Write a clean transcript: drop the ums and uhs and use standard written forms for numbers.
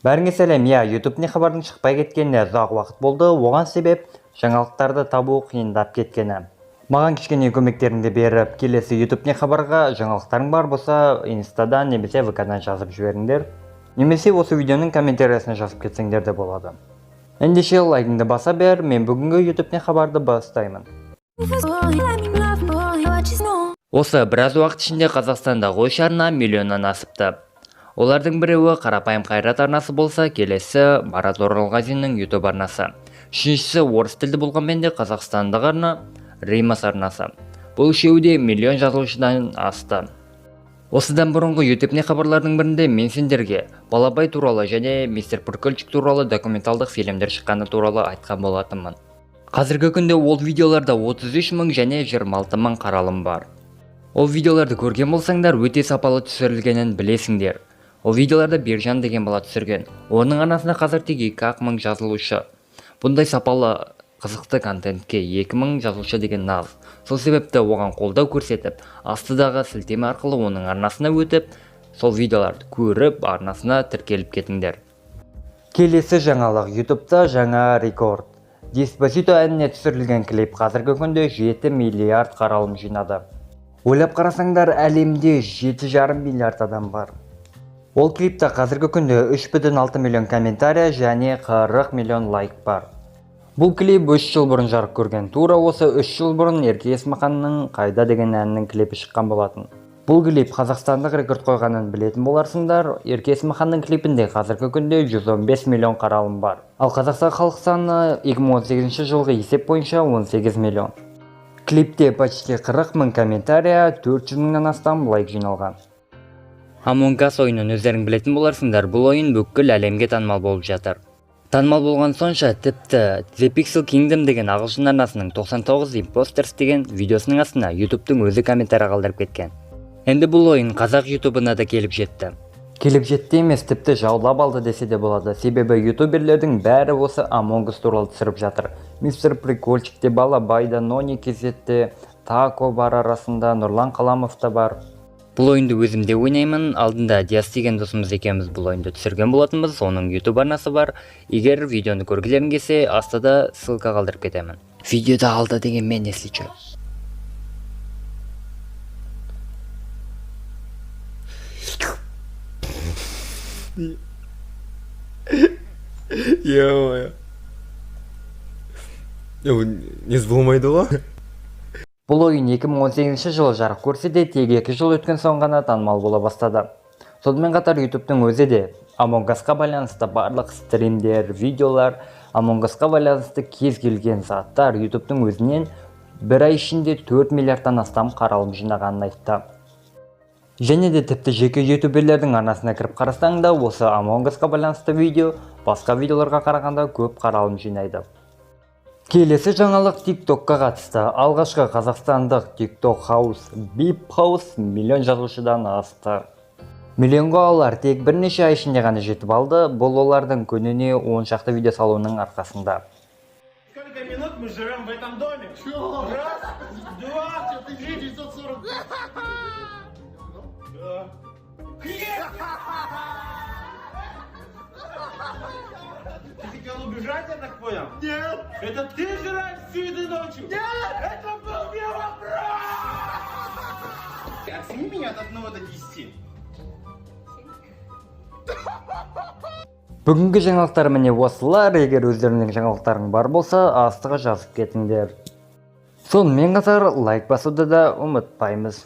Бәріңе сәлем. YouTube не хабардың шықпай кеткеніне ұзақ уақыт болды. Оған себеп жаңалықтарды табу қиындап кеткені. Маған кішкене көмектеріңді беріп, келесі YouTube не хабарға жаңалықтарың бар болса, Инстадан немесе ВК-дан жазып жіберіңдер. Немесе осы видеоның комментариясына жазып кетсеңдер де болады. Ендеше лайкыңды баса бер, мен бүгінгі YouTube не хабарды бастаймын. Осы біраз уақыт ішінде Қазақстандағы үш арна миллионнан асыпты. Олардың біреуі қарапайым қайрат арнасы болса, келесі Марат Оралғазиннің YouTube арнасы. Үшіншісі орыс тілді болғанмен де қазақстандық арна Римас арнасы. Бұл үшеуі де миллион жазылушыдан асты. Осыдан бұрынғы YouTube не хабарлардың бірінде мен сендерге Балабай туралы және Мистер Пыркылчик туралы документалдық фильмдер шыққаны туралы айтқан болатынмын. Қазіргі күнде ол видеоларда 33 мың және 26 мың қаралым бар. Ол видеоларды көрген болсаңдар, өте сапалы түсірілгенін білесіңдер. Ол видеоларда Бержан деген бала түсірген. Оның арнасында қазір тек 2 мың жазылушы. Бұндай сапалы қызықты контентке 2 мың жазылушы деген наз. Сол себепті оған қолдау көрсетіп, астыдағы сілтеме арқылы оның арнасына өтіп, сол видеоларды көріп, арнасына тіркеліп кетіңдер. Келесі жаңалық: YouTube'да жаңа рекорд. Деспасито әніне түсірілген клип қазіргі күнде 7 миллиард қаралым жинады. Ойлап қарасаңдар, әлемде 7,5 миллиард адам бар. Ол клипта қазіргі күнде 3,6 миллион комментария және 40 миллион лайк бар. Бұл клип 3 жыл бұрын жарық көрген. Тура осы 3 жыл бұрын Ерке Есмаханның «Қайда» деген әнінің клипі шыққан болатын. Бұл клип қазақстандық рекорд қойғанын білетін боларсыңдар. Ерке Есмаханның клипінде қазіргі күнде 115 миллион қаралым бар. Ал Қазақстан халық саны 2018 жылғы есеп бойынша 18 миллион. Клипте почти 40 мың комментария, 400 мыңнан астам лайк жиналған. Among Us ойынын өздерің білетін боларсыңдар. Бұл ойын бүкіл әлемге танымал болып жатыр. Танымал болған сонша, тіпті The Pixel Kingdom деген ағылшын арнасының 99 Imposters деген видеосының астына YouTube'тың өзі комментарий қалдырып кеткен. Енді бұл ойын қазақ YouTube'ына да келіп жетті. Келіп жетті емес, тіпті жаулап алды десе де болады. Себебі ютуберлердің бәрі осы Among Us туралы түсіріп жатыр. Мистер Прикольчикте, Балабай да, Нони кезетте, Тако бар арасында, Нұрлан Қаламов та бар. Бұл ойынды өзімде ойнаймын. Алдында Диас деген досымыз екеуміз бұл ойынды түсірген болатынбыз. Оның YouTube арнасы бар. Егер видеоны көргілерің келсе, астыда ссылка қалдырып кетемін. Видеода алды деген мен есличу. Ё-моё. Не болмайды ғой. Бұл ойын 2018 жылы жарық көрсе де, тек 2 жыл өткен соң ғана танымал бола бастады. Сонымен қатар YouTube'тың өзі де Among Us-қа байланысты барлық стримдер, видеолар, Among Us-қа байланысты кез келген заттар YouTube'тың өзінен бір ай ішінде 4 миллиардтан астам қаралым жинағанын айтты. Және де тіпті жеке ютуберлердің арнасына кіріп қарасаң да, осы Among Us-қа байланысты видео басқа видеоларға қарағанда көп қаралым жинайды. Келесі жаңалық TikTok-қа қатысты. Алғашқы қазақстандық TikTok House, Beep House миллион жазылушыдан асты. Миллионға олар тек бірнеше ай ішінде ғана жетіп алды. Бұл олардың күніне 10 шақты видео салуының арқасында. Сколько минут мы живем в этом доме? Раз, два, 940. Ты хотел убежать, я так понял? Нет! Это ты жрать всю эту ночь? Нет! Это был не вопрос! Оцени меня от 1 до 10. Бүгінгі жаңалықтар міне осылар. Егер өздерінің жаңалықтарың бар болса, астыға жазып кетіңдер. Сонымен қатар лайк басуды да ұмытпаймыз.